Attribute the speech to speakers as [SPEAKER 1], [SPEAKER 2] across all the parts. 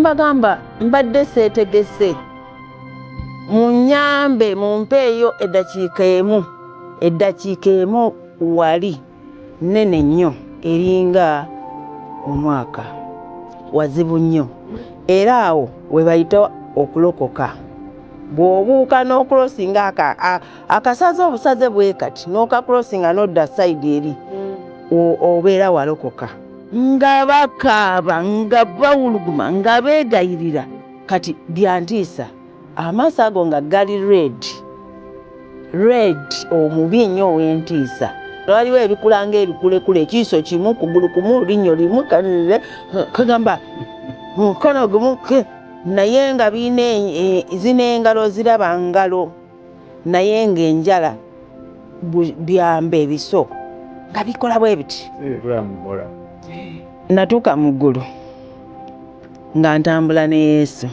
[SPEAKER 1] mbagamba mbadde seetegese munyambe mumpeeyo eddakiika emu wali nnene nnyo eringa omwaka wazibu nnyo era awo we bayita okulokoka bw'obuuka n'okulosinga akasaze obusaze bwe kati n'okakulosinga n'odda sayidi eri obeera walokoka nga bakaaba nga bawuluguma nga beegayirira kati byantiisa amaaso ago nga gali red omubi nnyo ow'entiisa waliwo ebikulanga ebikulekule ekiiso kimu kugulu kumu linnyo limu kagamba mukono gumu naye nga zina engalo ziraba ngalo naye ng'enjala byamba ebiso nga bikola bwe biti natuuka mu ggulu nga ntambula ne Yesu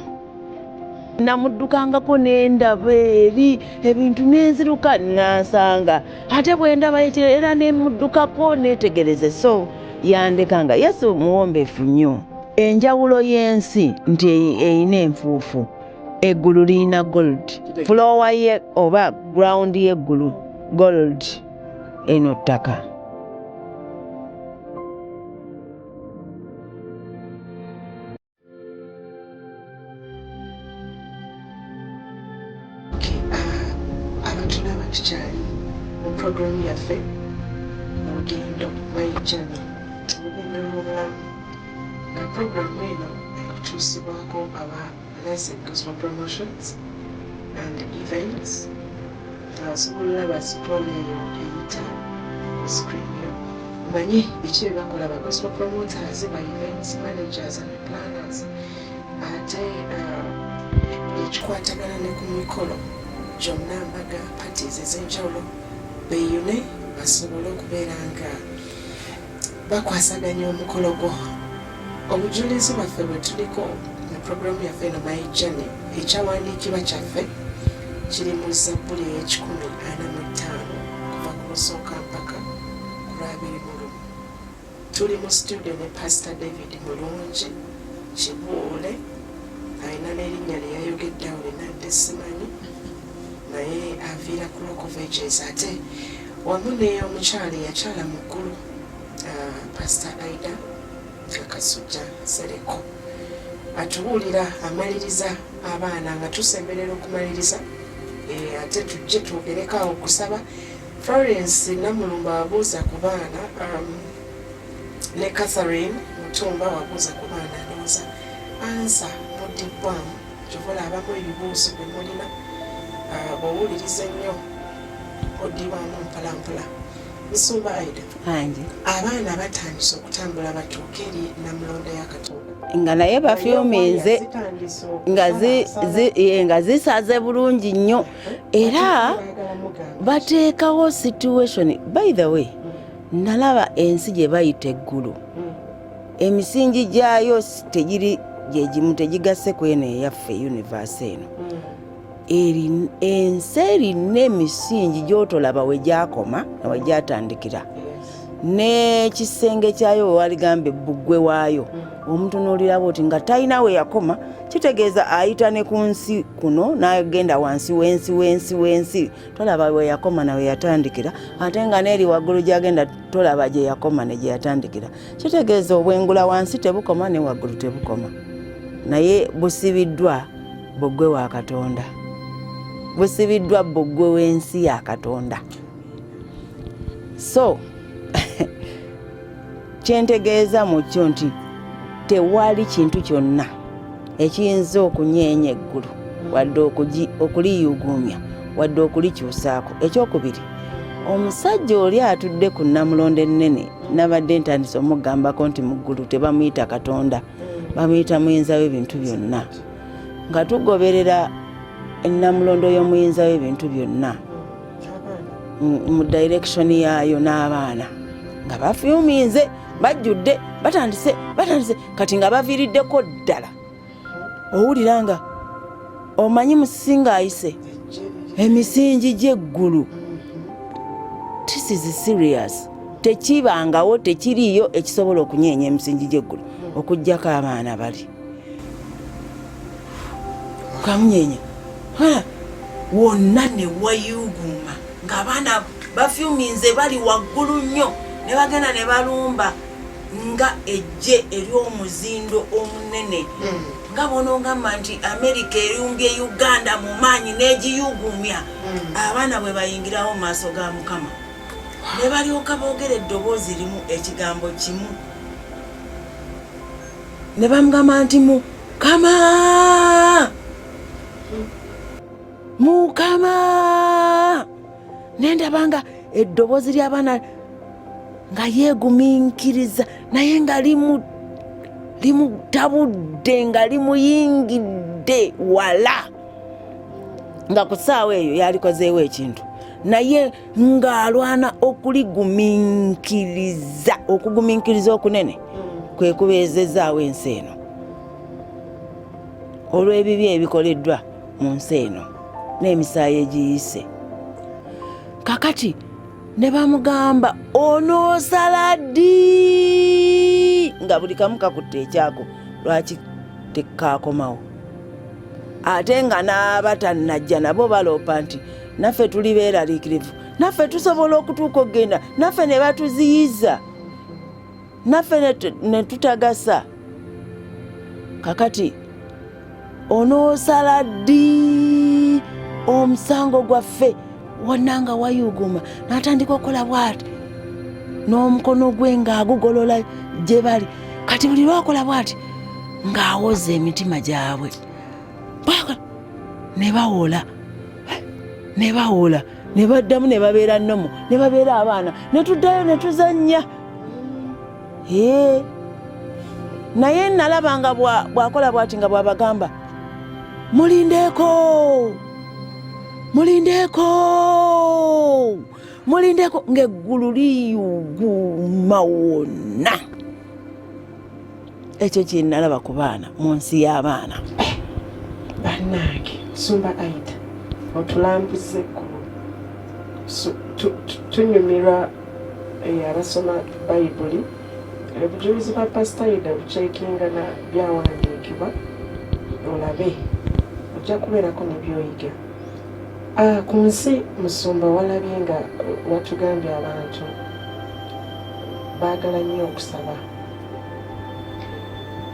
[SPEAKER 1] namuddukangako n'endaba eri ebintu n'enziruka nansanga ate bwe ndaba era nemuddukako neetegereze so yandekanga Yesu muwombeefu nnyo enjawulo y'ensi nti eyina enfuufu eggulu liyina gold flowa ye oba ground y'eggulu gold eno ttaka
[SPEAKER 2] tukyali mu puroguramu yaffe olugendo mayijani olugendo lw'obulamu nga puroguramu eno ekutuusibwako aba Blessed Gospel Promotions and Events osobola olaba sitoola eyo eyita screen yo manye biki bye bakola ba gospel promoters ba events managers and planners ate ekikwatagana ne ku mikolo gyonna mbaga parties ez'enjawulo beeyune basobole okubeera nga bakwasaganya omukolo gwo obujulizi bwaffe bwe tuliko mu puroguramu yaffe eno mayijani ekyawandiikibwa kyaffe kiri mu Zabbuli ey'ekikumi 45 kuva ku lusooka mpaka ku lw'abiri tuli mu studio ne Pastor David Mulungi Kibuule alina n'erinnya lye yayogedde awo linadde simanyi naye aviira ku Rock of Ages ate wamu n'omukyala eyakyala mu ggulu Pastor Aida Kasujja Sereko atubuulira amaliriza abaana nga tusemberera okumaliriza ate tujje twogerekawo okusaba Florence Namulumba wabuuza ku baana ne Catherine Mutumba wabuuza ku baana ndowooza ansa muddibwamu kyobola abamu ebibuuzo bwe mulina bw'owuliriza ennyo oddibwamu mpolampola Musumba Aida abaana batandise okutambula batuuke eri Namulondo ya Katonda
[SPEAKER 1] nga naye bafyuminze nga zisaze bulungi nnyo era bateekawo situation by the way nalaba ensi gye bayita eggulu emisingi gyayo tegiri gyegimu tegigasse ku eno eyaffe universe eno ensi erina emisingi gy'otolaba we gyakoma na we gyatandikira n'ekisenge kyayo waligambe bbugwe waayo omutunuuliraba oti nga talina we yakoma kitegeeza ayita ne ku nsi kuno n'agenda wansi w'ensi tolaba we yakoma na we yatandikira ate nga n'eri waggulu gyagenda tolaba gye yakoma ne gye yatandikira kitegeeza obwengula wansi tebukoma ne waggulu tebukoma naye busibiddwa bbugwe wa Katonda busibiddwa bbugwe w'ensi ya Katonda so kyentegeeza mu kyo nti tewali kintu kyonna ekiyinza okunyeenya eggulu wadde okuliyuguumya wadde okulikyusaako ekyokubiri omusajja oli atudde ku Namulondo ennene nabadde ntandise omugambako nti mu ggulu tebamuyita Katonda bamuyita muyinza w'ebintu byonna nga tugoberera Namulondo y'omuyinza w'ebintu byonna mu direction yaayo n'abaana nga bafyuminze bajjudde batandise kati nga baviiriddeko ddala owulira nga omanyi musinga ayise emisingi gy'eggulu this is serious tekiriyo ekisobola okunyeenya emisingi gy'eggulu okuggyako abaana bali kamunyenya wonna ne wayuguma ng'abaana bafyuminze bali waggulu nnyo ne bagenda ne balumba nga ejje ery'omuzindo omunene nga bonogamba nti Amerika erumbye Uganda mu maanyi n'egiyugumya abaana bwe bayingirawo mu maaso ga Mukama ne balyoka boogera eddoboozi limu ekigambo kimu ne bamugamba nti Mukama nendabanga eddoboozi ly'abaana nga yeegumiikiriza naye nga limutabudde nga limuyingidde wala nga ku ssaawa eyo yalikozeewo ekintu naye ng'alwana okuligumiikiriza okugumiikiriza okunene kwe kubeezezaawo ensi eno olw'ebibi ebikoleddwa mu nsi eno n'emisaayi egiyise kakati ne bamugamba onoosala ddi nga buli kamu kakutte ekyako lwaki tekaakomawo ate nga n'abatannajja nabo baloopa nti naffe tuli beeraliikirivu naffe tusobola okutuuka okugenda naffe ne batuziyiza naffe ne tutagasa kakati onoosala ddi omusango gwaffe wonna nga wayuguma n'atandika okukola bw'ati n'omukono gwe ng'agugolola gye bali kati buli lwakola bw'ati ng'awoza emitima gyabwe ne bawola ne baddamu ne babeera nnomo ne babeera abaana ne tuddayo ne tuzannya naye nalaba nga bw'akola bw'ati nga bw'abagamba mulindeeko ng'eggulu liyuguma wonna ekyo kye nalaba ku baana mu nsi y'abaana
[SPEAKER 2] bannange Sumba Aida otulambuza eggulu tunyumirwa abasoma bayibuli obujulizi bwa Pastor Aida bucekinga na byawandiikibwa olabe ojja kubeerako nebyoyiga ku nsi Musumba walabye nga watugambye abantu baagala nnyo okusaba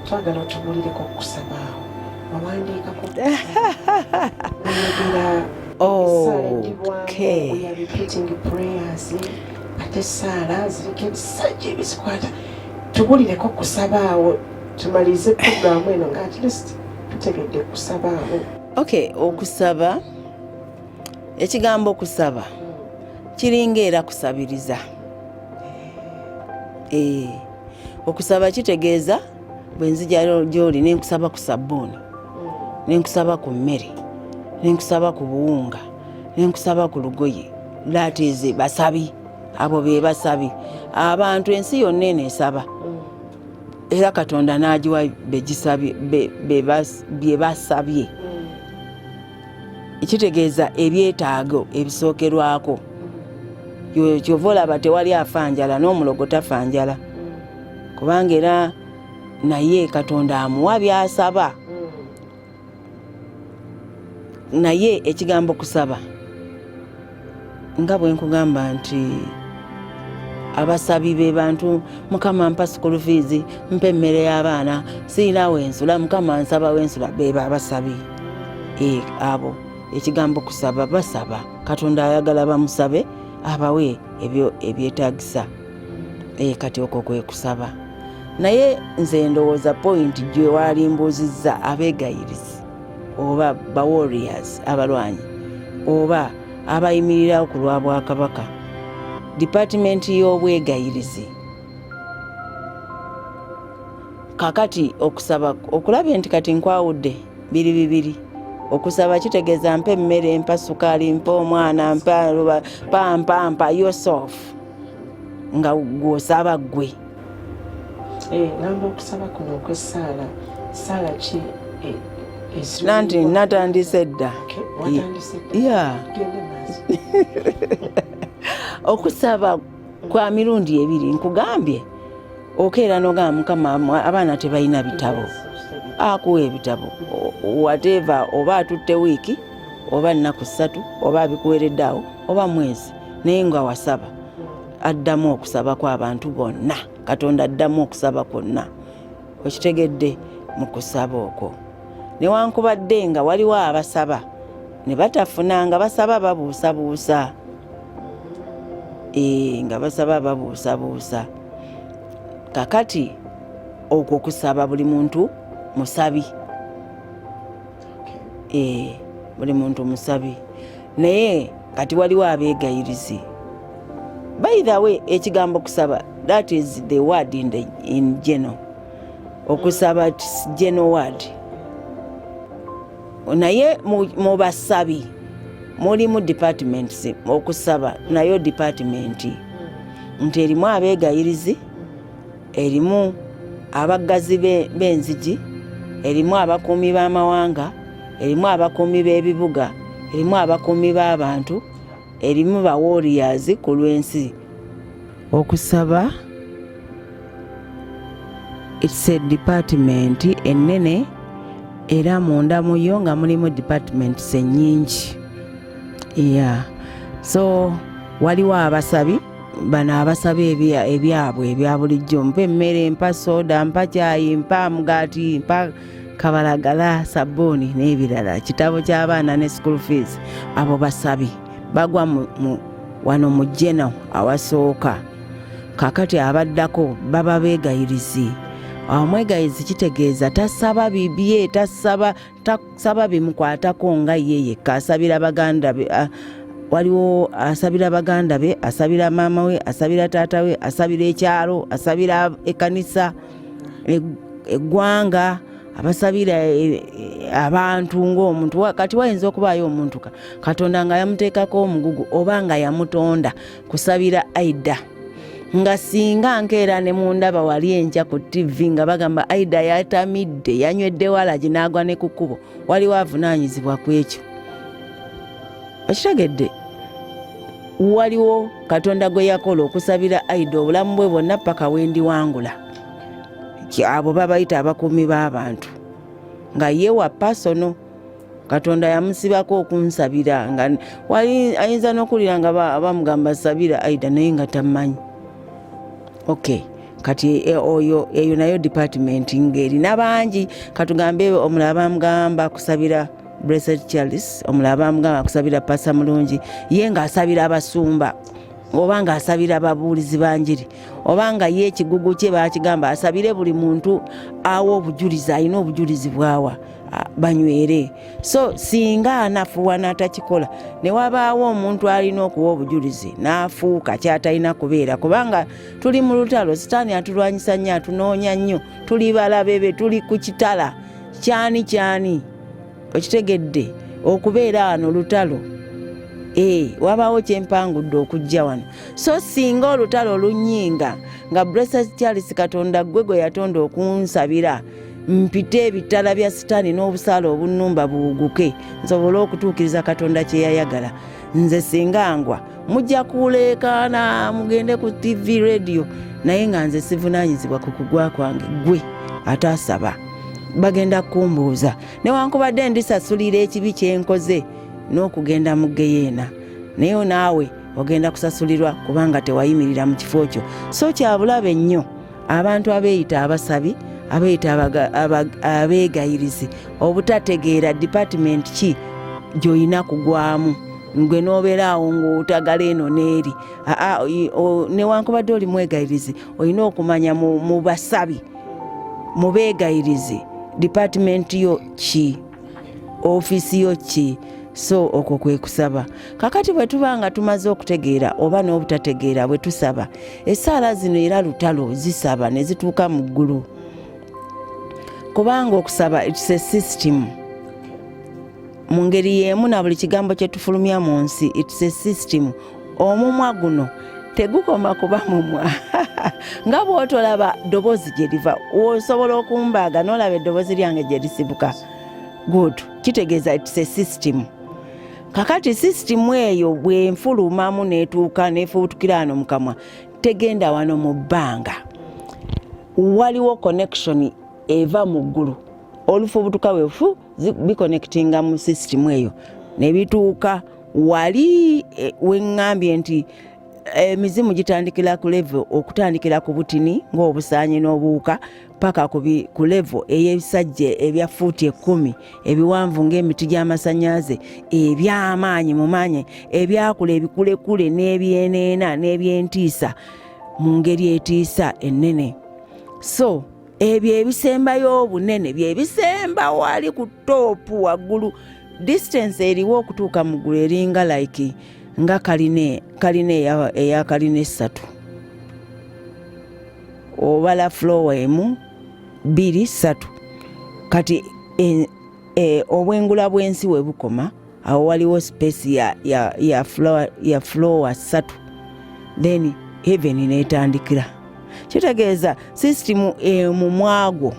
[SPEAKER 2] twagala otubulireko okusaba awo wawandiikako we are repeating prayers ate saala ziriko ebisajja ebizikwata tubulireko okusaba awo tumalize programu eno nga at least tutegedde kusaba awo
[SPEAKER 1] okusaba ekigambo okusaba kiringa era kusabiriza okusaba kitegeeza bwe nzija gy'oli nenkusaba ku sabbuuni nenkusaba ku mmere nenkusaba ku buwunga nenkusaba ku lugoye laatize basabi abo be basabi abantu ensi yonna eneesaba era Katonda n'agiwa bye basabye ekitegeeza ebyetaago ebisookerwako kyova olaba tewali afanjala n'omulogo tafanjala kubanga era naye Katonda amuwa by'asaba naye ekigambo kusaba nga bwe nkugamba nti abasabi be bantu Mukama mpa school fees mpa emmere y'abaana siinawo ensula Mukama nsabawo ensula beba abasabi abo ekigambo kusaba basaba Katonda ayagala bamusabe abawe ebyo ebyetaagisa kati okwo kwe kusaba naye nze ndowooza point gye walimbuuzizza abeegayirizi oba ba warriors abalwanyi oba abayimirirawo ku lwa Bwakabaka department y'obwegayirizi kakati okusaba okulabye nti kati nkwawudde biri bibiri okusaba kitegeeza mpa emmere mpa sukaali mpa omwana mpa yourself nga gw'osaba ggwe
[SPEAKER 2] namba okusaba kuno okw'essaala saala ki
[SPEAKER 1] nanti natandise dda okusaba kwa mirundi ebiri nkugambye okeera n'ogamba Mukama abaana tebalina bitabo akuwa ebitabo whatever, oba atutte wiiki oba nnaku 3 oba abikuweredde awo oba mwezi, naye nga wasaba addamu okusaba kw'abantu bonna. Katonda addamu okusaba kwonna, okitegedde mu kusaba okwo. Newankubadde nga waliwo abasaba ne batafunanga, basaba babuusabuusa, nga basaba babuusabuusa. Kakati okwo kusaba buli muntu musabi, buli muntu musabi, naye kati waliwo abeegayirizi. By the way, ekigambo kusaba, that is the word in general. Okusaba general word. Naye mu basabi mulimu departments. Okusaba nayo department nti erimu abeegayirizi, erimu abaggazi b'enzigi, erimu abakuumi b'amawanga, erimu abakuumi b'ebibuga, erimu abakuumi b'abantu, erimu ba warriors ku lw'ensi. Okusaba it's a department ennene, era munda muyo nga mulimu departments ennyingi. So waliwo abasabi, bano abasaba ebyabwe ebya bulijjo, mpa emmere, mpa soda, mpa caayi, mpa mugaati, mpa kabalagala, sabbuuni n'ebirala, kitabo ky'abaana ne school fees. Abo basabi bagwa wano mu general awasooka. Kakati abaddako baba beegayirizi. Omwegayirizi kitegeeza tasaba bibye, tasaba bimukwatako nga ye yekka, asabira baganda be. Waliwo asabira baganda be, asabira maama we, asabira taata we, asabira ekyalo, asabira ekkanisa, eggwanga, abasabira abantu ng'omuntu. Kati wayinza okubaayo omuntu Katonda nga yamuteekako omugugu oba nga yamutonda kusabira Aida, nga singa nkeera ne mundaba wali enkya ku TV nga bagamba Aida yatamidde, yanywedde walagi n'agwa ne ku kkubo, waliwo avunaanyizibwa ku ekyo. Okitegedde? Waliwo Katonda gwe yakola okusabira Aida obulamu bwe bwonna paka wendiwangula. Abo babayita abakuumi b'abantu, nga ye wa pasono. Katonda yamusibako okunsabira, nga wali ayinza n'okulira nga bamugamba sabira Aida naye nga tamanyi. Okay, kati eyo nayo department ng'erina bangi. Katugambe omulala bamugamba kusabira Blessed Charles, omulala bamugamba kusabira Pasa Mulungi, ye ng'asabira abasumba oba ng'asabira ababuulizi banjiri, oba nga ye ekigugu kye bakigamba asabire buli muntu awa obujulizi, alina obujulizi bwawa banywere. So singa anafuwa n'atakikola, ne wabaawo omuntu alina okuwa obujulizi n'afuuka kyatalina kubeera, kubanga tuli mu lutalo, sitaani atulwanyisa nnyo, atunoonya nnyo, tuli balabebe, tuli ku kitala kyani. Okitegedde? Okubeera wano lutalo, wabaawo kyempangudde okujja wano. So singa olutalo olunyinga nga Blessed Charles Katonda gwe yatonda okunsabira mpite ebitala bya sitaani n'obusaala obunnumba buwuguke, nsobole okutuukiriza Katonda kye yayagala, nze singa ngwa mujja kuleekaana mugende ku TV radio, naye nga nze sivunaanyizibwa ku kugwa kwange. Gwe ataasaba bagenda kumbuuza, newankubadde ndisasulira ekibi kyenkoze n'okugenda mu geyeena, naye naawe ogenda kusasulirwa kubanga tewayimirira mu kifo kyo. So kyabulabe nnyo abantu abeeyita abasabi, abeeyita abeegayirizi, obutategeera department ki gy'olina kugwamu, gwe n'obeeraawo ng'otagala eno n'eri. Newankubadde oli mwegayirizi, olina okumanya mu basabi, mu beegayirizi, department yo ki, office yo ki. So okwo kwe kusaba. Kakati bwe tuba nga tumaze okutegeera oba n'obutategeera bwe tusaba, essaala zino era lutalo zisaba ne zituuka mu ggulu, kubanga okusaba it's a system. Mu ngeri y'emu na buli kigambo kye tufulumya mu nsi, it's a system. Omumwa guno tegukoma kuba mumwa nga bw'otolaba ddoboozi gye liva osobola okumbaaga n'olaba eddoboozi lyange gye lisibuka. Good, kitegeeza it's a system. Kakati system eyo bw'enfulumamu n'etuuka n'efuutukira wano mu kamwa, tegenda wano mu bbanga. Waliwo connection eva mu ggulu olufu obutuuka wefu biconnectinga mu system eyo ne bituuka wali weŋŋambye nti emizimu gitandikira ku level okutandikira ku butini ng'obusaanyi n'obuwuka paka ku level ey'ebisajja ebya fuuti 10 ebiwanvu ng'emiti gy'amasannyalaze eby'amaanyi mu maanyi ebyakula ebikulekule n'ebyeneena n'ebyentiisa mu ngeri etiisa ennene. So ebyo ebisembayo obunene byebisemba wali ku toopu waggulu. Distance eriwo okutuuka mu ggulu eringa like nga kaline eya kaline 3 obala floor emu 2 3 kati obwengula bw'ensi we bukoma awo waliwo space ya floor 3 then heaven netandikira. Kitegeeza system mu mwago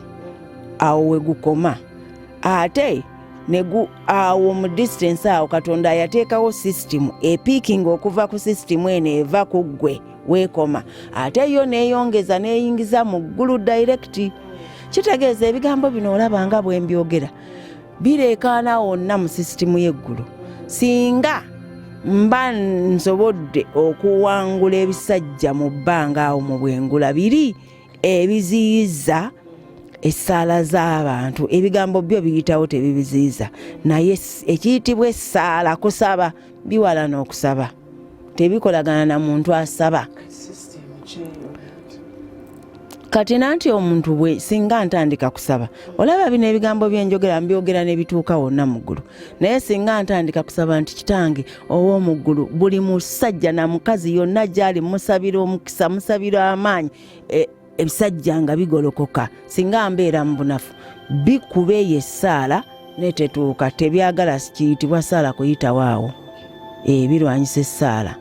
[SPEAKER 1] awo we gukoma ate awo mu distance awo Katonda yateekawo system epiikinga okuva ku system eno eva ku ggwe weekoma ate yo neeyongeza neeyingiza mu ggulu direct. Kitegeeza ebigambo bino olaba nga bwe mbyogera bireekaana wonna mu system y'eggulu. Singa mba nsobodde okuwangula ebisajja mu bbanga awo mu bwengula biri ebiziyiza essaala z'abantu, ebigambo byo biyitawo tebibiziyiza, naye ekiyitibwa essaala kusaba biwala n'okusaba, tebikolagana na muntu asaba. Kati nanti omuntu bwe singa ntandika kusaba, olaba bino ebigambo byenjogera mbyogera ne bituuka wonna mu ggulu, naye singa ntandika kusaba nti Kitange ow'omu ggulu buli musajja na mukazi yonna gy'ali musabira omukisa, musabira amaanyi, ebisajja nga bigolokoka, singa mbeera mu bunafu bikuba eyo essaala netetuuka, tebyagala kiyitibwa ssaala kuyitawo awo, birwanyisa essaala.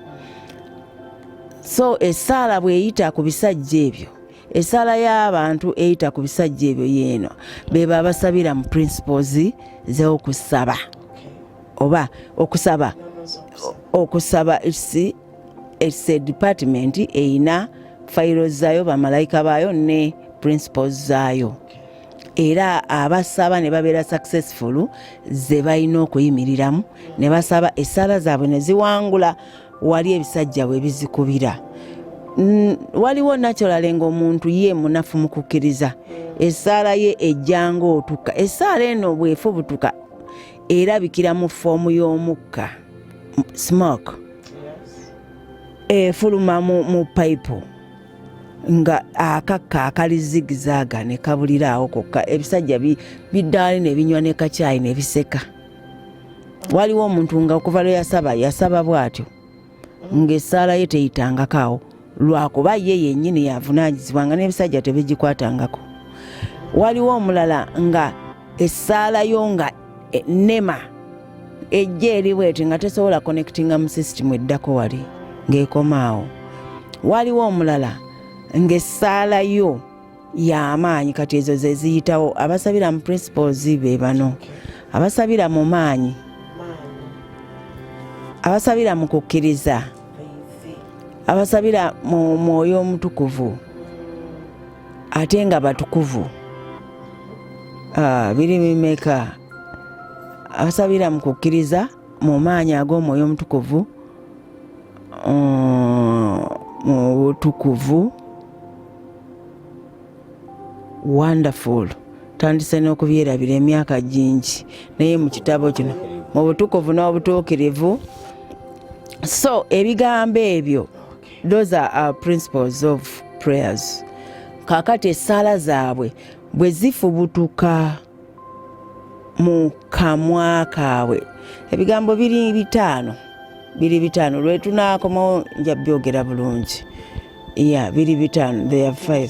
[SPEAKER 1] So essaala bw'eyita ku bisajja ebyo, essaala y'abantu eyita ku bisajja ebyo yeeno beba basabira mu principles z'okusaba oba okusaba. Okusaba it's a department eyina fayiro zaayo, bamalayika baayo ne principles zaayo, era abasaba ne babeera successful ze balina okuyimiriramu ne basaba essaala zaabwe ne ziwangula wali ebisajja bwe bizikubira. Waliwo naturally ng'omuntu ye munafu mu kukkiriza, essaala ye ejjanga otuka. Essaala eno bwefubutuka erabikira mu foomu y'omukka, smoke, efuluma mu payipu nga akakka akali zigizaaga ne kabulira awo kokka, ebisajja biddaali ne binywa ne kacaayi ne biseka. Waliwo omuntu nga okuva lwe yasaba bw'atyo ng'essaala ye teyitangako awo, lwakuba ye yennyini yavunaanyizibwanga n'ebisajja tebigikwatangako. Waliwo omulala nga essaala yo nga nema ejja eri bweti nga tesobola connectinga mu system eddako wali ng'ekoma awo. Waliwo omulala ng'essaala yo y'amaanyi, kati ezo ze ziyitawo abasabira mu principles be bano, abasabira mu maanyi, abasabira mu kukkiriza, abasabira mu mwoyo omutukuvu ate nga batukuvu, biri bimeka. Abasabira mu kukkiriza mu maanyi ag'omwoyo omutukuvu, mu butukuvu, wonderful. Tandise n'okubyerabira emyaka gingi naye mu kitabo kino mu butukuvu n'obutuukirivu. So ebigambo ebyo, those are our principles of prayers. Kakati essaala zaabwe bwe zifubutuka mu kamwa kaabwe, ebigambo biri bitaano lwe tunaakomawo nja byogera bulungi. Biri bitaano, there are 5.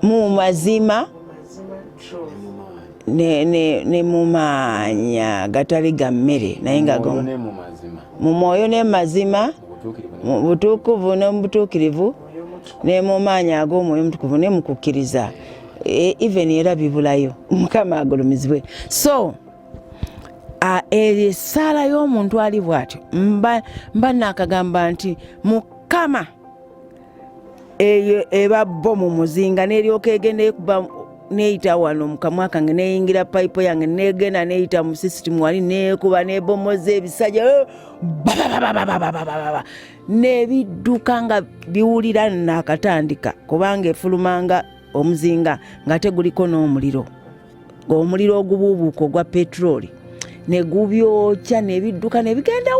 [SPEAKER 1] Mu mazima ne mu maanya gatali ga mmere naye nga mu mwoyo ne mazima, mu butuukuvu ne mu butuukirivu, ne mu maanyi ag'omwoyo omutukuvu ne mu kukkiriza, even era bibulayo. Mukama agulumizibwe. So essaala y'omuntu ali bw'atyo mba nakagamba nti Mukama eyo eba bo mu muzinga n'eryoka egenda ekuba neeyita wano mu kamwa kange neeyingira payipo yange neegenda neeyita mu sisitimu wali neekuba neebomoza ebisajja nebidduka nga biwulira naakatandika kubanga efulumanga omuzinga nga teguliko n'omuliro ogubuubuuka ogwa petroli ne gubyokya nebidduka ne bigenda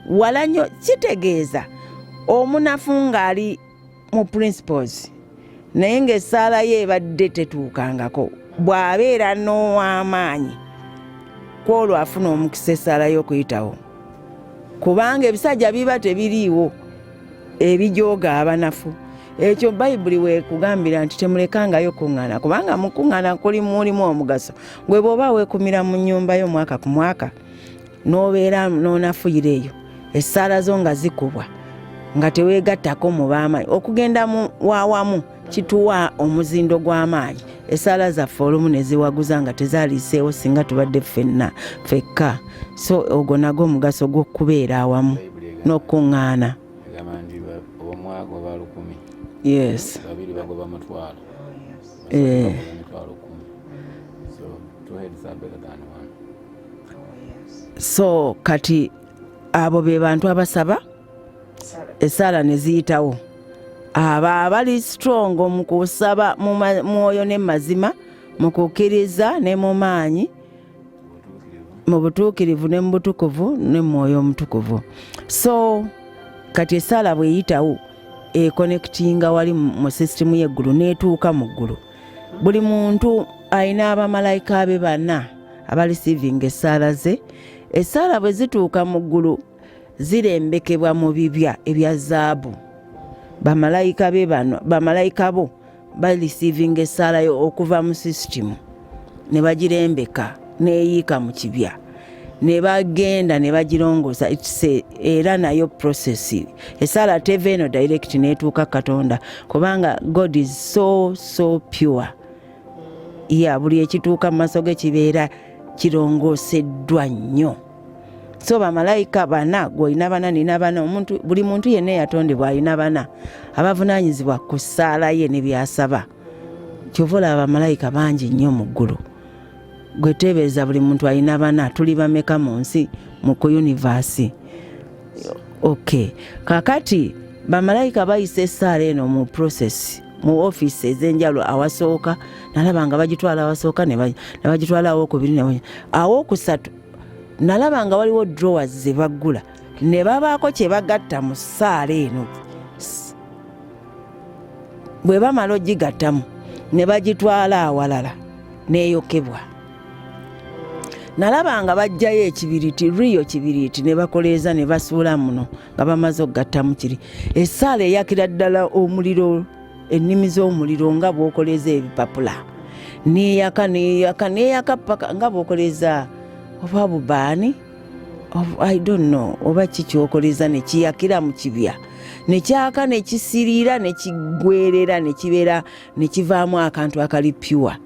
[SPEAKER 1] wala nnyo kitegeeza omunafu ng'ali mu principles naye ng'essaala ye ebadde tetuukangako bw'abeera n'ow'amaanyi kwolwo afuna omukisa essaala y'okuyitawo kubanga ebisajja biba tebiriiwo ebijooga abanafu. Ekyo Bayibuli weekugambira nti temulekangayo kuŋŋaana kubanga mu kuŋŋaana mulimu omugaso. Gwe bw'oba weekumira mu nnyumba yo mwaka ku mwaka n'obeera n'onafuyira eyo essaala zo nga zikubwa nga teweegattako mu b'amaanyi okugenda wawamu kituwa omuzindo gw'amaanyi. Essaala zaffe olumu ne ziwaguza nga tezaaliiseewo singa tubadde ffekka. So ogwo nagwo omugaso gw'okubeera awamu n'okuŋŋaana. Yes. So kati abo be bantu abasaba essaala ne ziyitawo. Abo abali strong mu kusaba mu mwoyo ne mazima mu kukkiriza ne mu maanyi mu butuukirivu ne mu butukuvu ne mu mwoyo omutukuvu. So kati essaala bweyitawo ekonnekitinga wali mu sisitimu y'eggulu n'etuuka mu ggulu. Buli muntu alina abamalayika be bana abalisiivinga essaala ze. Essaala bwe zituuka mu ggulu zirembekebwa mu bibya ebya zaabu. Bamalayika bo balisiivinga essaala yo okuva mu sisitimu ne bagirembeka neeyiika mu kibya ne bagenda ne bagirongoza. Era nayo process. Essaala teva eno direct n'etuuka Katonda kubanga God is so pure. Buli ekituuka mu maaso ge kibeera kirongooseddwa nnyo. So bamalayika bana gw'olina bana nina bana buli muntu yenna eyatondebwa alina bana abavunaanyizibwa ku ssaala ye ne byasaba. Kyova olaba bamalayika bangi nnyo mu ggulu. Gwe teebereza buli muntu alina bana. Tuli bameka mu nsi ku universe. Okay. Kakati bamalayika bayisa essaala eno mu process mu office ez'enjalo awasooka nalaba nga bagitwala awasooka ne bagitwala awokubiri awokusatu nalaba nga waliwo drawers ze baggula ne babaako kye bagatta mu ssaala eno. Bwe bamala ogigattamu ne bagitwala awalala n'eyokebwa. Nalaba nga bajjayo ekibiriti riyo kibiriti ne bakoleeza ne basuula muno nga bamaze okugattamu kiri. Essaala eyakira ddala omuliro ennimi z'omuliro nga bw'okoleza ebipapula neeyaka paka nga bw'okoleza oba bubaani I don't know oba kikyokoleza ne kiyakira mu kibya ne kyaka ne kisiriira ne kigwerera ne kibeera ne kivaamu akantu akali pure.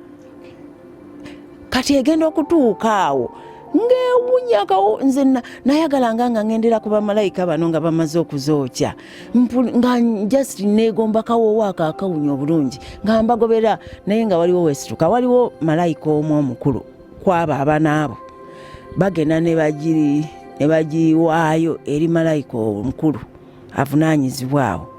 [SPEAKER 1] Kati egenda okutuuka awo ng'ewunyakawo nze nayagala nga ngendera ku bamalayika bano nga bamaze okuzookya nga just neegomba kawoowo akawunya obulungi nga mbagobera naye nga waliwo wesituka waliwo malayika omu omukulu kwabo abanaabo bagenda ne bagiwaayo eri malayika omukulu avunaanyizibwawo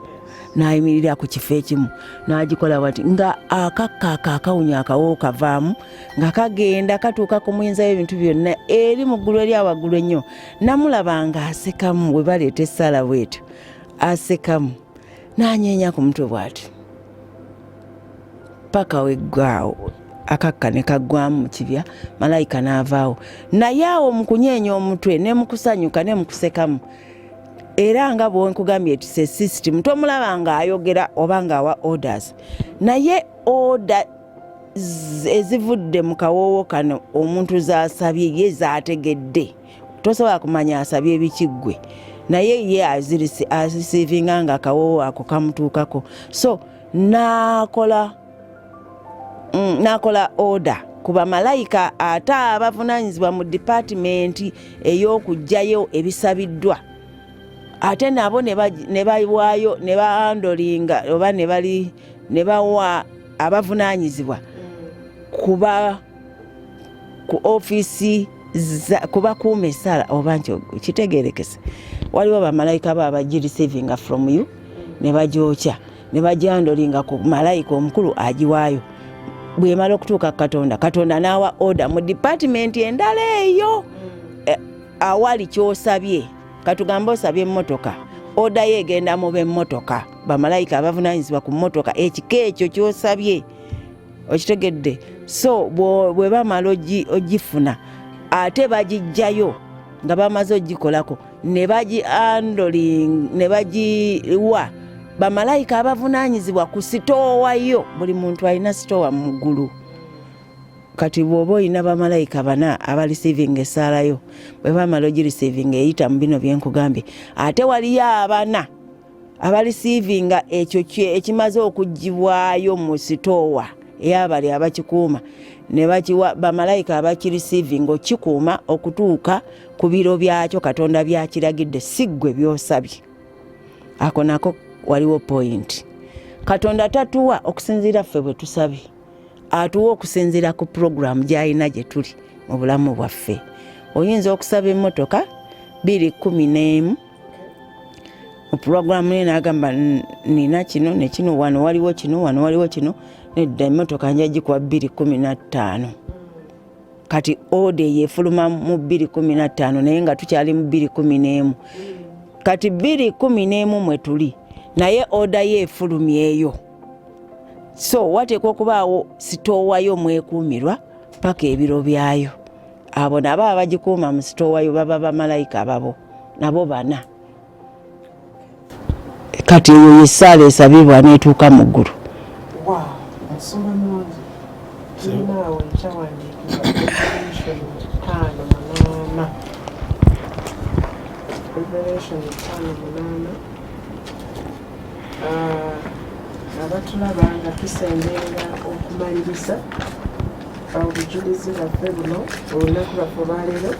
[SPEAKER 1] n'ayimirira ku kifo ekimu n'agikola bati nga akakka akawunya akawo kavaamu nga kagenda katuuka ku muyinza w'ebintu byonna eri mu ggulu eri awaggulu ennyo. Namulaba nga asekamu bwe baleeta essaala bwetyo asekamu n'anyeenya ku mutwe bw'ati paka weggwaawo akakka ne kaggwamu mu kibya malayika n'avaawo. Naye awo mu kunyeenya omutwe ne mu kusanyuka ne mu kusekamu era nga bwenkugambye ti se system tomulaba ng'ayogera oba ng'awa orders naye order ezivudde mu kawoowo kano omuntu z'asabye ye z'ategedde. Tosobola kumanya asabye ebikiggwe naye ye azirisiivinga nga akawoowo ako kamutuukako. So n'akola order ku bamalayika ate abavunaanyizibwa mu department ey'okuggyayo ebisabiddwa ate nabo ne bawaayo ne bahandolinga oba ne bawa abavunaanyizibwa kuba ku ofiisi kuba kuuma essaala oba nti kitegeerekese waliwo bamalayika abo abagireceiving from you ne bagyokya ne bagyandolinga ku malayika omukulu agiwaayo bwemala okutuuka katonda n'awa order mu department endala eyo awali kyosabye katugambe osabye emmotoka order yegenda mu b'emmotoka bamalayika abavunaanyizibwa ku mmotoka ekika ekyo kyosabye okitegedde so bwe bamala ogifuna ate bagijjayo nga bamaze ogikolako ne bagiwa bamalayika abavunaanyizibwa ku sitoowayo buli muntu alina sitoowa mu ggulu kati bw'oba olina bamalayika bana abareceiving essaalayo bwe bamala ogireceiving eyita mu bino byenkugambye ate waliyo abana abareceiving ekyo ekimaze okuggibwayo mu sitoowa eyabali abakikuuma ne bakiwa bamalayika abakireceiving okikuuma okutuuka ku biro byakyo katonda byakiragidde si ggwe byosabye ako nako waliwo point katonda tatuwa okusinziira ffe bwe tusabye atuwa okusinziira ku program gy'alina gye tuli mu bulamu bwaffe oyinza okusaba emmotoka 211 mu program ye n'agamba nina kino ne kino wano waliwo kino wano waliwo kino nedda emmotoka nja gikuwa 215 kati ode yefuluma mu 215 naye nga tukyali mu 211 kati 211 mwe tuli naye oda yefulumyeyo so wateekwa okubaawo sitoowayo mwekuumirwa paka ebiro byayo abo nabo abagikuuma mu sitoowayo baba bamalayika ababo nabo bana kati eyo yessaala esabibwa n'etuuka mu ggulu
[SPEAKER 2] abatulaba nga tusembenga okumaliriza obujulizi bwaffe buno olunaku lwaffe olwaleero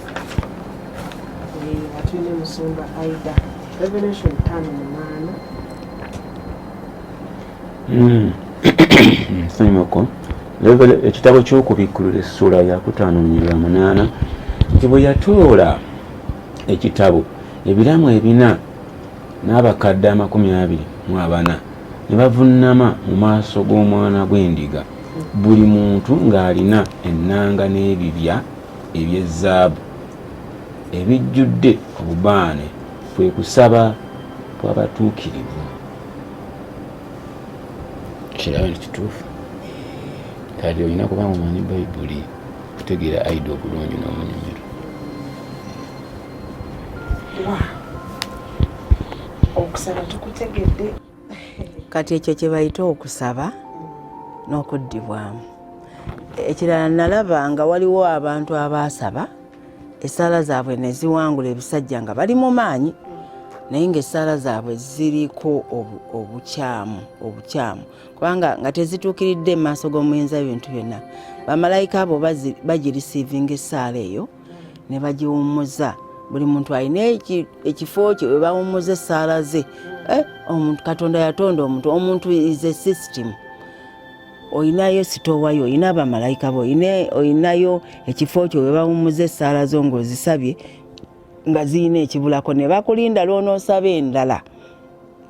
[SPEAKER 2] nga tulina Musumba Aida Revelation 5:8
[SPEAKER 3] nsanyumako ekitabo ky'okubikkulula essula ya 5:8 nti bwe yatoola ekitabo ebiramu 4 n'abakadde 24 ne bavunnama mu maaso g'omwana gw'endiga buli muntu ng'alina ennanga n'ebibya eby'ezzaabu ebijjudde obubaane kwe kusaba kw'abatuukirivu. Kiraba nti kituufu kati olina kuba omanyi bayibuli kutegeera aida obulungi n'omunyumiro.
[SPEAKER 2] Okusaba tukutegedde
[SPEAKER 1] kati ekyo kye bayita okusaba n'okuddibwamu. Ekirala nalaba nga waliwo abantu abaasaba essaala zaabwe ne ziwangula ebisajja nga bali mu maanyi naye ng'essaala zaabwe ziriko obukyamu kubanga nga tezituukiridde mu maaso g'omuyinza ebintu byonna. Bamalayika abo bagirisiivinga essaala eyo ne bagiwummuza. Buli muntu alina ekifo kye we bawummuza essaala ze. Omuntu Katonda yatonda omuntu is a system. Oyinayo sitoowayo, oyina bamalayika bo, oyinayo ekifo kye we bawummuza essaala zo ng'ozisabye nga ziyina ekibulako ne bakulinda lw'onoosaba endala.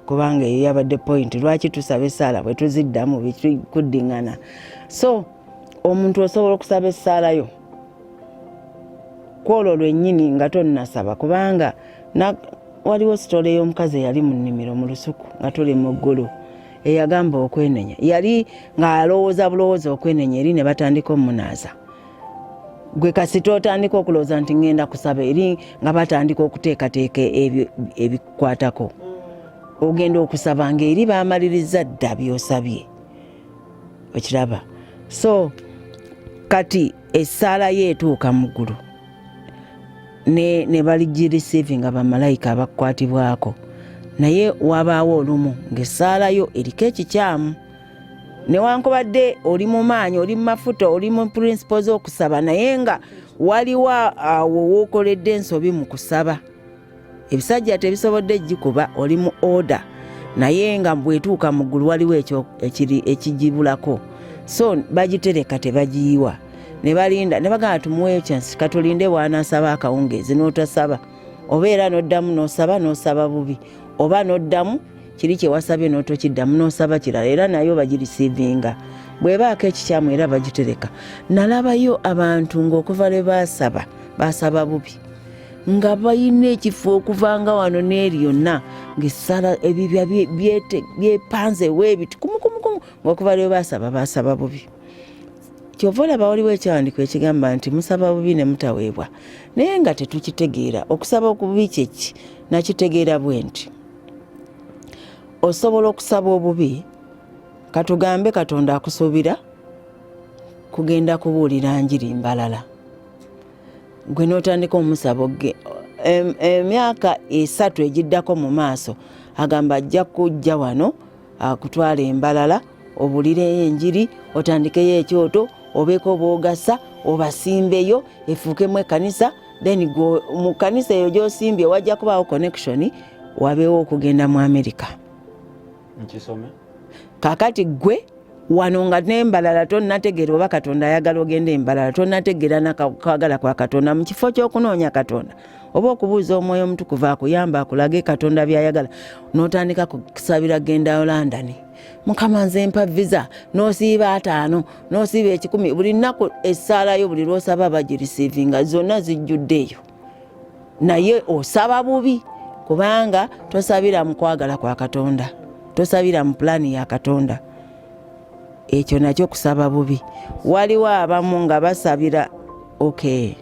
[SPEAKER 1] Kubanga eyo yabadde point lwaki tusaba essaala bwe tuziddamu bikuddingana. So omuntu osobola okusaba essaala yo kwolwo lwennyini nga tonnasaba kubanga waliwo sitole y'omukazi eyali mu nnimiro mu lusuku nga tuli mu ggulu eyagamba okwenenya. Yali ng'alowooza bulowooza okwenenya eri ne batandika omunaaza. Gwe kasita otandika okulowooza nti ngenda kusaba eri nga batandika okuteekateeka ebikwatako. Ogenda okusaba ng'eri baamaliriza dda by'osabye. Okiraba. So kati essaala ye etuuka mu ggulu ne baligirisiivinga bamalayika abakwatibwako. Naye wabaawo olumu ng'essaala yo eriko ekikyamu. Newankubadde oli mu maanyi, oli mu mafuta, oli mu principles z'okusaba naye nga waliwo awo wookoledde ensobi mu kusaba. Ebisajja tebisobodde gikuba, oli mu order naye nga bwetuuka mu ggulu waliwo ekyo ekigibulako. so bagitereka tebagiyiwa ne balinda ne bagamba tumuwe chance katulinde bw'anaasaba akawungeezi n'otasaba oba era n'oddamu n'osaba bubi oba n'oddamu kiri kye wasabye n'otokiddamu n'osaba kirala era nayo bagirisiivinga bw'ebaako ekikyamu era bagitereka. Nalabayo abantu ng'okuva lwe baasaba bubi nga balina ekifo okuvanga wano n'eri yonna ng'essala ebibya byepanze weebiti kumukumu ng'okuva lwe baasaba bubi. Kyova olaba waliwo ekyawandiiko ekigamba nti musaba bubi ne mutaweebwa naye nga tetukitegeera. Okusaba okububi kyeki nakitegeera bwe nti osobola okusaba obubi katugambe Katonda akusuubira kugenda kubuulira njiri mbalala gwe n'otandika omusabo ge emyaka 3 egiddako mu maaso agamba ajja kujja wano akutwala embalala obulireyo enjiri otandikeyo ekyoto obeeko boogasa obasimbeyo efuukemu ekkanisa then mu kkanisa eyo gy'osimbye wajja kubaawo connection wabeewo okugenda mu America.
[SPEAKER 3] Nkisome
[SPEAKER 1] kakati gwe wano nga n'embalala tonnategeera oba Katonda ayagala ogenda embalala tonnategeera nakwagala kwa Katonda mu kifo ky'okunoonya Katonda oba okubuuza Omwoyo Omutukuvu akuyamba akulage Katonda by'ayagala n'otandika kusabira genda London Mukama nze mpa visa n'osiiba 5 n'osiiba 10 buli nnaku essaalayo buli lw'osaba bagirisiivinga zonna zijjuddeeyo naye osaba bubi kubanga tosabira mu kwagala kwa Katonda tosabira mu plani ya Katonda. Ekyo nakyo kusaba bubi. Waliwo abamu nga basabira okay.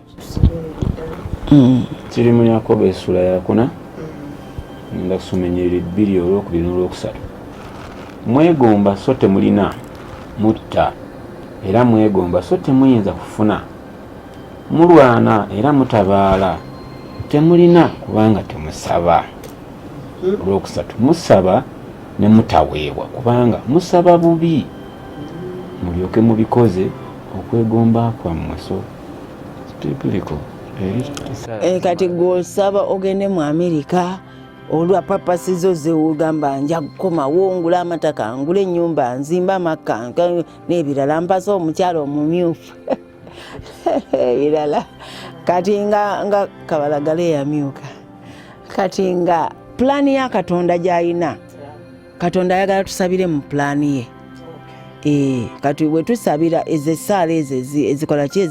[SPEAKER 3] Kiri mu Yakobo essula ya 4 nga kusomenyerera 2 olwokubiri n'olwokusatu. Mwegomba so temulina mutta era mwegomba so temuyinza kufuna mulwana era mutabaala temulina kubanga temusaba. Olwokusatu musaba ne mutaweebwa kubanga musaba bubi mulyoke mubikoze okwegomba kwammwe. So biblical
[SPEAKER 1] kati gw'osaba ogende mu America olwa papasizo zeugamba nja kukoma wongula amataka ngule ennyumba nzimba amaka n'ebirala mpasa omukyalo omumyufu ebirala kati nga kabalagala yamyuka kati nga plani ya Katonda gy'alina Katonda ayagala tusabire mu plani ye. Kati bwe tusabira ezessaala ezikola ki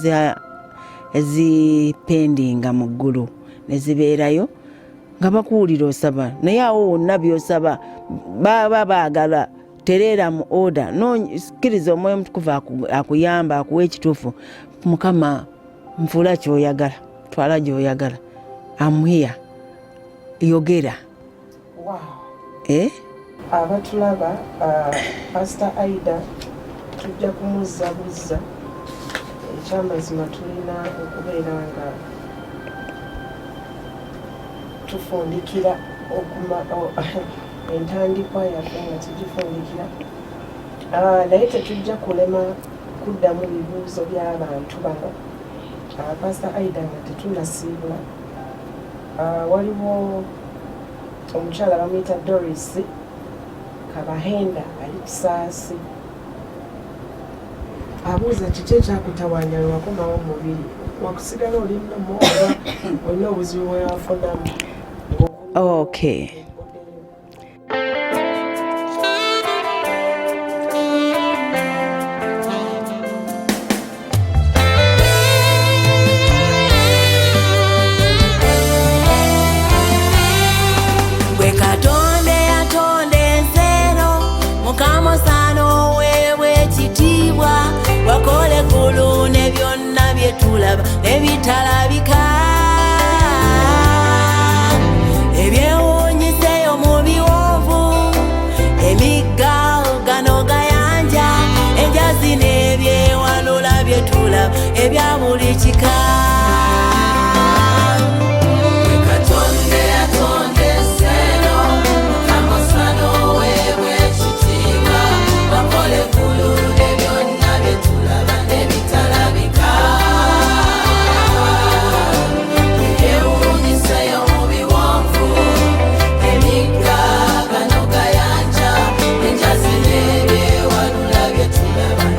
[SPEAKER 1] ezipendinga mu ggulu ne zibeerayo nga bakuwulira osaba naye awo wonna by'osaba baba baagala tereera mu order kkiriza Omwoyo Omutukuvu akuyamba akuwa ekituufu. Mukama nfuula ky'oyagala twala gy'oyagala amwiya yogera.
[SPEAKER 2] Abatulaba Pastor Aida tujja kumuzzabuza ekyamazima tulina okubeera nga tufundikira entandikwa yaffe nga tugifundikira naye tetujja kulema kuddamu bibuuzo by'abantu bano. Pastor Aida nga tetunasiibula waliwo omukyala bamuyita Doris Kabahenda ali Kisaasi abuuza kiki ekyakutawaanya lwe wakomawo omubiri wakusigala oli nnomo oba olina obuzibu bwe wafunamu.
[SPEAKER 1] Okay.
[SPEAKER 4] Ebitalabika ebyewuunyiseeyo mu biwonvu emigga gano gayanja enjazi n'ebyewanula byetulaba ebya buli kika.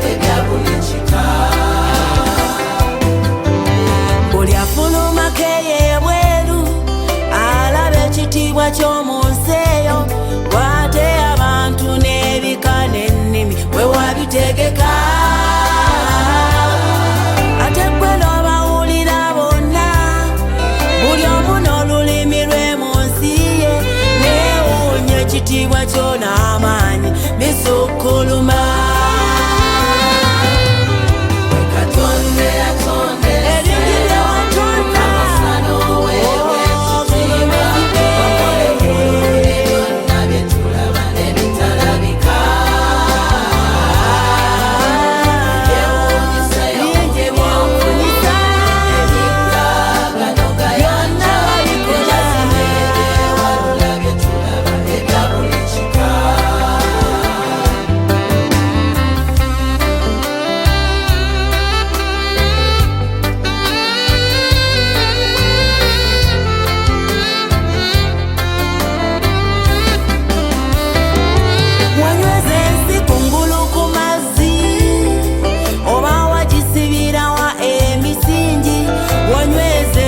[SPEAKER 4] Ebya ky'omunsi eyo gwate abantu n'ebika n'ennimi we wabitegeka ate gwe n'obawulira bonna buli omu n'olulimi lwe mu nsi ye neewuunya ekitiibwa kyo n'amaanyi bisukkuluma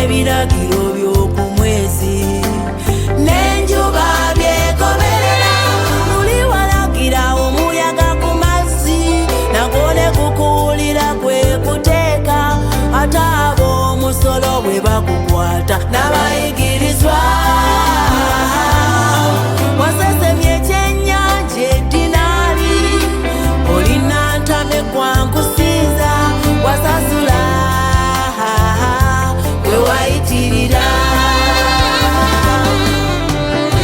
[SPEAKER 4] ebiragiro by'oku mwezi n'enjuba byegoberera luli walagira omuyaga ku mazzi nagwo ne gukuwulira kwe kuteeka ate ab'omusolo bwe bakukwata n'abayigirizwa wasesemye ekyennyanja eddinaali olina ntame kwankusiiza wasasula wayitirira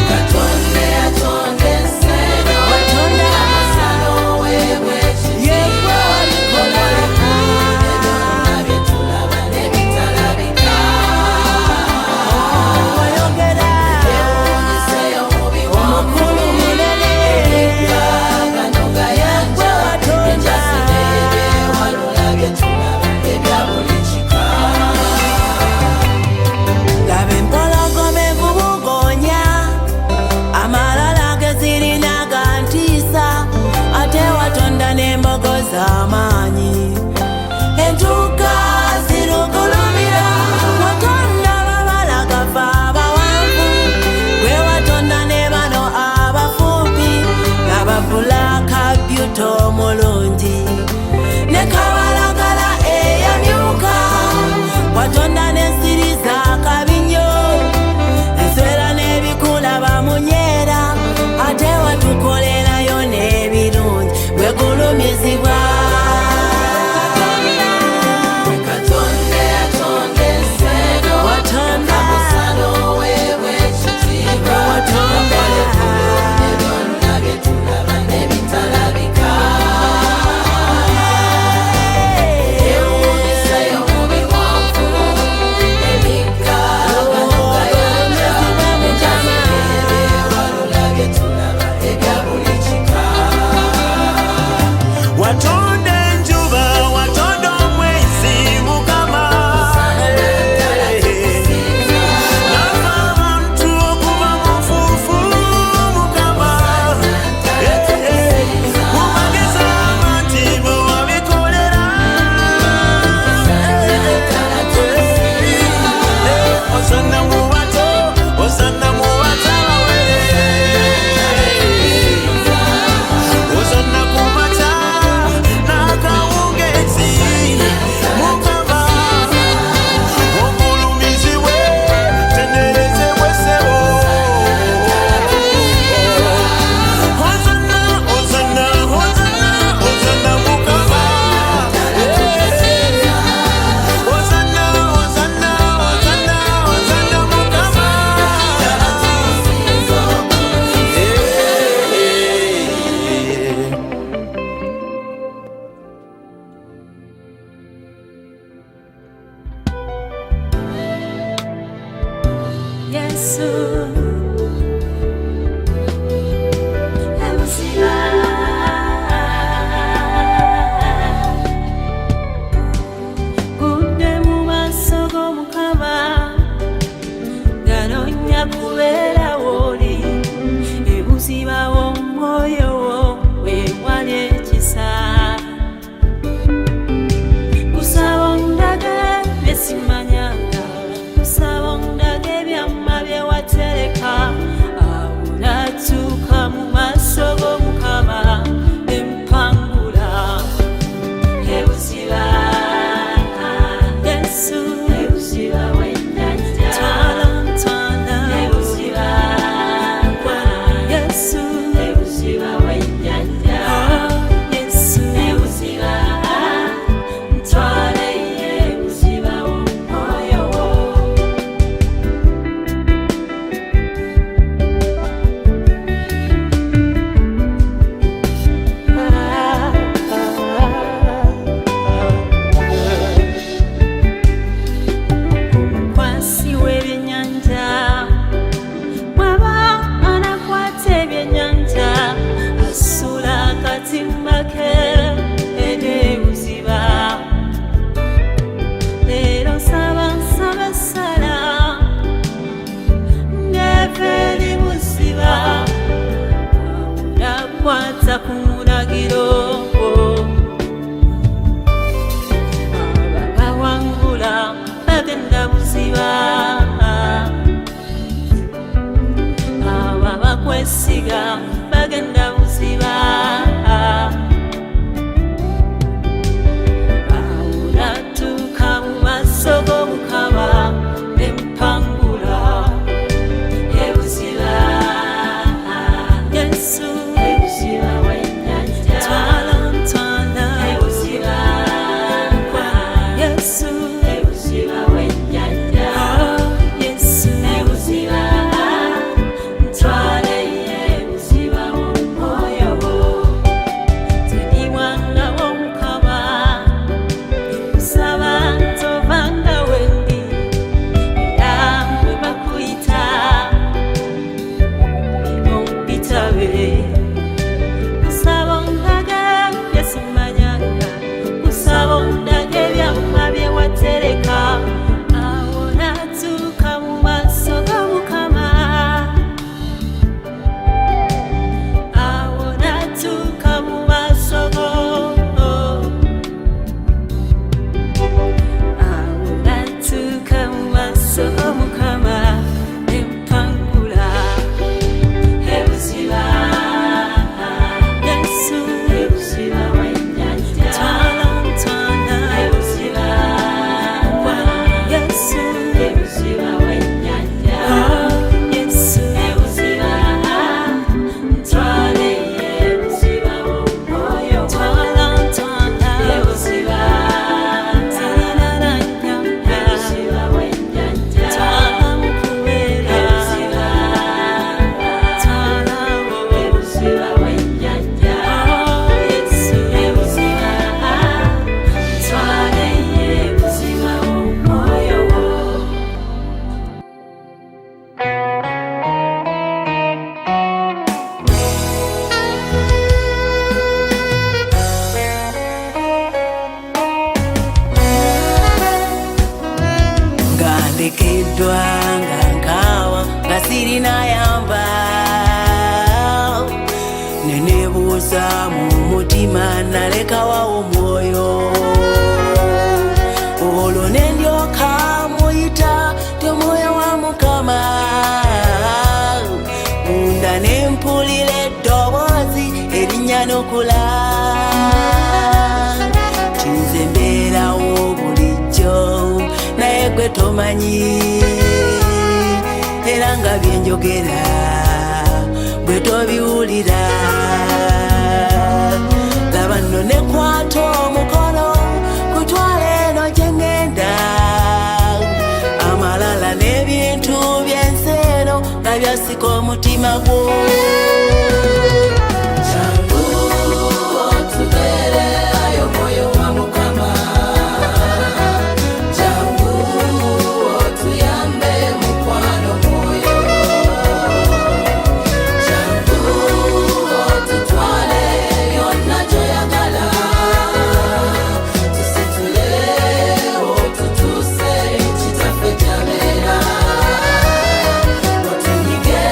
[SPEAKER 4] Katonda yatonda ensi watonda amasalo yegwe wabikola byonna bye tulaba ne bitalabika wayogera ewuunyiseyo mubi omukulu munene gano gayanja enjasine ebyewalula bye tulaba ebya buli kika n'embogo z'amaanyi entuuka zirugulumira watonda babala gafa abawanvu gwe watonda ne bano abafuupi n'ababulaka byuto omulungi ne kabalagala eyamyuka watonda n'ensiri z'akabinyo enswera n'ebikula bamunyeera ate watukolerayo n'ebirungi wegulumizibwa Katonda yatonda ensi eno watonda amasalo weebwe ekitiibwa watonda ne byonna bye tulaba ne bitalabika ewuunyiseyo mu biwanvu emigga gano gayanja enjasine ebyewalula bye tulaba ebya buli kika
[SPEAKER 5] watonda enjuba watonda omwezi mukama nava abantu okuva mu nfuufu mukama mumagezi amati bwe wabikolera ozanna mu bato ozanna mu batawere ozanna ku mata n'akawungezi mukama ogulumizibwe tenderezebwe ssebo ozanna ozanna ozanna ozanna mukama ozanna ozanna ozanna ozanna mukama
[SPEAKER 4] Yesu ebuzima gudde mu maaso g'Omukama ganoonya kubeera w'oli ebuzima w'omwoyo wo weewali ekisa kusaba ondage bye simanyanga kusaba ondage byamma bye watera abakwesiga bagenda buziba awulatuuka mu maaso g'Omukama empangula ebuziba Yesu ebuziba w'ennyanja twala ebuziba Yesu ebuziba w'ennyanja Yesu ebuziba ntwale ebuziba w'omwoyo teri mwana w'Omukama kusaba ntovanga wendi era bwe bakuyita ompitabe kusaba ondaga byesimanyanga kusaba ondaga ebyamma bye watereka awo natuuka mu maaso g'Omukama awo natuuka mu maaso g'Omukama empangula ebuziba Yesu ebuziba w'ennyanja twala ebuziba Yesu ebuziba w'ennyanja Yesu ebuziba ntwale ebuziba w'omwoyo twala ebuziba ebuziba w'ennyanja twala mukubeera ebuziba ebuziba w'ennyanja Yesu ebuziba ntwale ebuziba w'omwoyo
[SPEAKER 1] nga ndekeddwa nga nkaawa nga sirina yamba neneebuuza mu mutima nalekawa omwoyo olwo ne ndyoka muyita ti omwoyo wa Mukama munda ne mpulira eddoboozi erinnya n'okula kinze mbeerawo bulijjo naye gwe tomanyi era nga byenjogera gwe tobiwulira laba nno nekwata omukono kutwala eno gye ŋŋenda amalala n'ebintu by'ensi eno nga byasika omutima gwo jangu otubeere ayo mwoyo wa Mukama jangu otuyambe mukwano mwoyo jangu otutwale yonna gy'oyagala tusitule otutuuse kitaffe kyabeera otunyige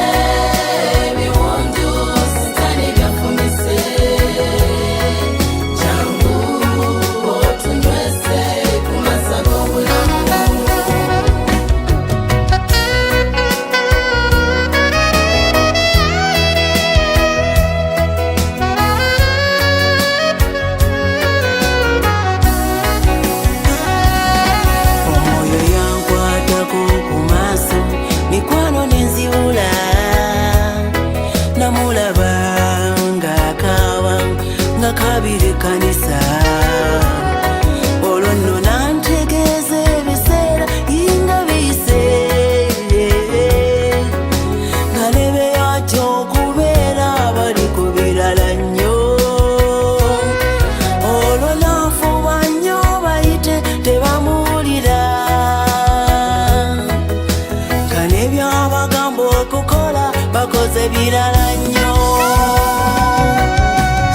[SPEAKER 1] ebiwundu sitani byafumise jangu otunywese ku mazza g'obulamu omwoyo yankwatako ku maaso mikwano nenzibula namulaba ng'akaaba nga kabira ekkanisa olwo nno nantegeeza ebiseera yinga biyise nga nebeyatya okubeera bali ku birala nnyo olwo nafuba nnyo bayite tebamuwulira nga nebyabagamba okukola bakoze birala nnyo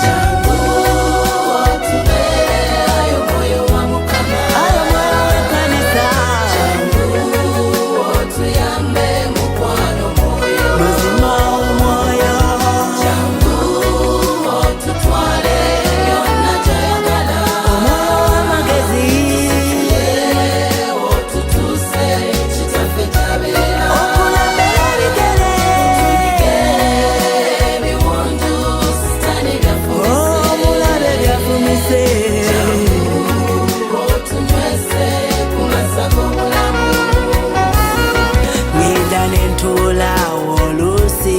[SPEAKER 1] jangu otubeere ayo mwoyo wa Mukama ayo mwoyo w'ekkanisa jangu otuyambe mukwano mwoyo mazima omwoyo jangu otutwale yonna gy'oyagala omwoyo w'amagezi otutuuse kitaffe kyabeera okulembera ebigere nentula olusi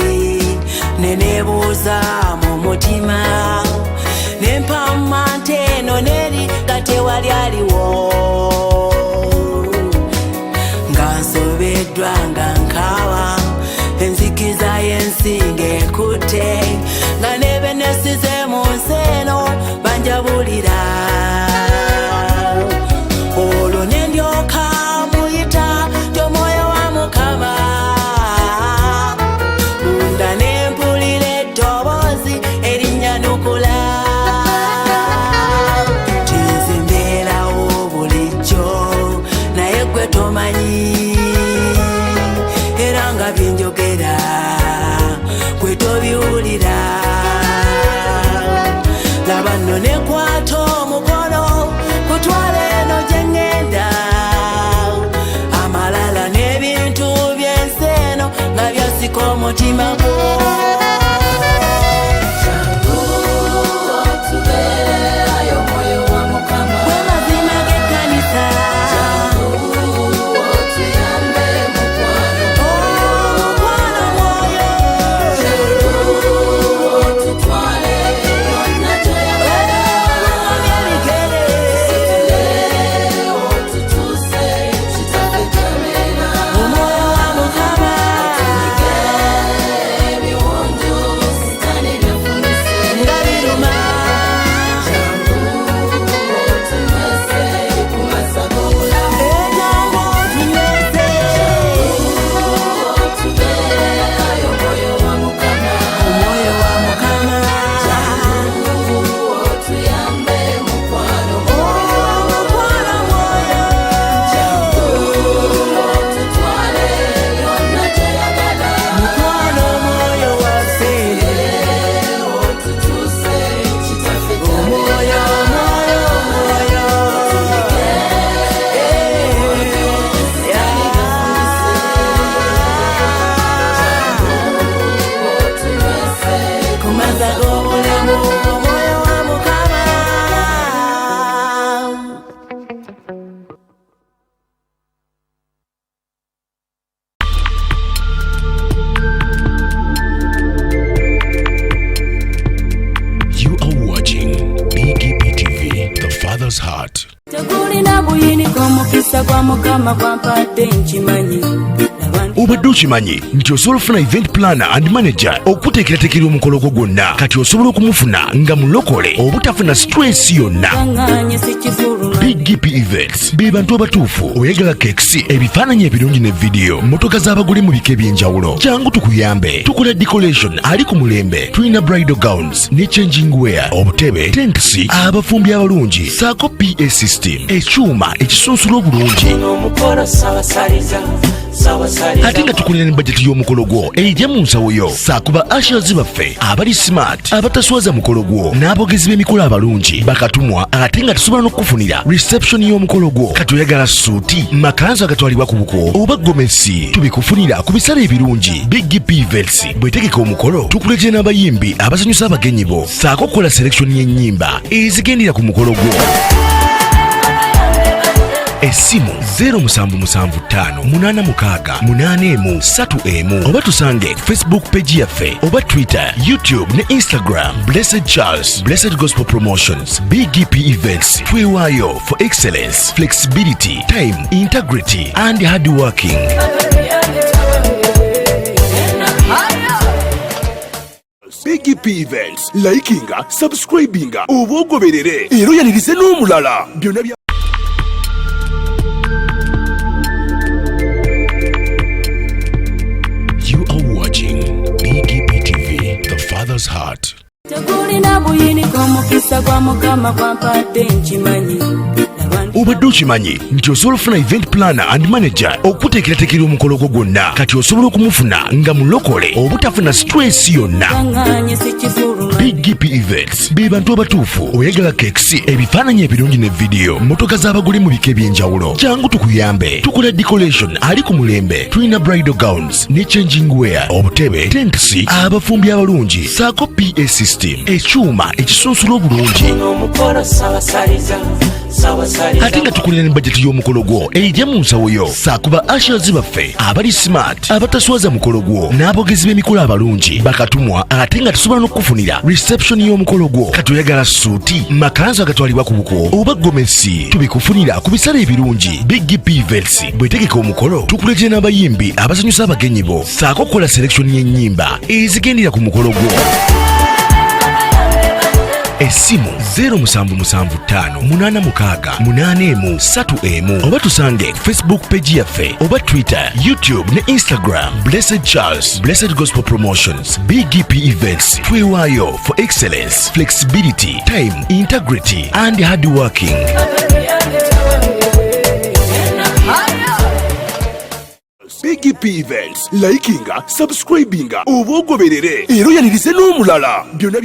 [SPEAKER 1] nenebuuza mu mutima nempama nteno neri nga tewali aliwo nga nsobeddwa nga nkawa enzikiza y'ensinga ekutte nga nebenesize mu nsi eno banjabulira olwo ne ndyoka muyita gy'omwoyo wa Mukama munda ne mpulira eddoboozi erinnyanukula tinze mbeerawo bulijjo naye gwe tomanyi era nga byenjogera gwe tobiwulira laba nno nekwata omukono kutwala eno gye ŋŋenda amalala n'ebintu by'ensi eno nga byasika omutima gwo gwe mazima g'ekkanisa omukwano mwoyo ebigere omwoyo wa Mukama nga biruma ejangu tunyweze omwoyo wa Mukama omukwano mwoyo mukwano mwoyo waffe omwoyo kumaza g'obulamu omwoyo wa Mukama
[SPEAKER 5] You are watching BGP TV, The Father's Heart.
[SPEAKER 4] tekulina buyiniko omukisa gwa Mukama gwampadde nkimanyi
[SPEAKER 5] Obadde okimanyi nti osobola okufuna event planner and manager okuteekerateekera omukolo gwo gwonna kati osobola okumufuna nga mulokole obutafuna stress yonna.
[SPEAKER 4] kaŋŋaanye sikifuluma
[SPEAKER 5] BGP Events be bantu abatuufu oyagala kekisi ebifaananyi ebirungi ne vidiyo mmotoka z'abagole mu bika eby'enjawulo jangu tukuyambe tukola decoration ali ku mulembe tulina bridal gowns ne changing wear obutebe tentisi abafumbi abalungi saako PA system ekyuma ekisunsula obulungi ate nga tukulira ne bajeti y'omukolo gwo ejja mu nsawo yo saakuba ashers baffe abali smart abataswaza mukolo gwo n'abogezi b'emikolo abalungi bakatumwa ate nga tusobola n'okukufunira reception y'omukolo gwo kati oyagala suuti makanzu agatwalibwa ku buko oba gomesi tubikufunira ku bisale ebirungi BGP Events bwetegeka omukolo tukuletera n'abayimbi abasanyusa abagenyi bo saako okukola selection y'ennyimba ezigendera ku mukolo gwo. Essimu 07758681 oba tusange Facebook page yaffe oba Twitter, YouTube ne Instagram. Blessed Charles, Blessed Gospel Promotions, BGP Events. Twewaayo for excellence, flexibility, time, integrity and hard working. BGP Events, likinga, subscribinga, oba ogoberere era oyanirize n'omulala byonna bya You are watching BGP TV, The Father's Heart.
[SPEAKER 4] tekulina buyiniko omukisa gwa Mukama gwampadde nkimanyi
[SPEAKER 5] Obadde okimanyi nti osobola okufuna event planner and manager okuteekerateekera omukolo gwo gwonna kati osobola okumufuna nga mulokole obutafuna stress yonna.
[SPEAKER 4] kaŋŋaanye sikifuluma
[SPEAKER 5] BGP Events be bantu abatuufu oyagala kekisi ebifaananyi ebirungi ne vidiyo mmotoka z'abagole mu bika eby'enjawulo jangu tukuyambe tukola decoration ali ku mulembe tulina bridal gowns ne changing wear obutebe tentisi abafumbi abalungi saako PA system ekyuma ekisunsula obulungi ate nga tukulira ne bajeti y'omukolo gwo ejja mu nsawo yo saakuba ashers baffe abali smart abataswaza mukolo gwo n'abogezi b'emikolo abalungi bakatumwa ate nga tusobola n'okukufunira reception y'omukolo gwo katoyagala suuti makanzu agatwalibwa ku buko oba gomesi tubikufunira ku bisale ebirungi Big P Vels bwetegeka omukolo tukuletera n'abayimbi abasanyusa abagenyi bo saako okukola selection y'ennyimba ezigendera ku mukolo gwo. Esimu 07758681 oba tusange Facebook page yaffe oba Twitter, YouTube ne Instagram. Blessed Charles, Blessed Gospel Promotions, BGP Events. Twewayo for excellence, flexibility, time, integrity and hard working.
[SPEAKER 6] BGP Events, likinga, subscribinga, oba ogoberere era oyanirize n'omulala byonna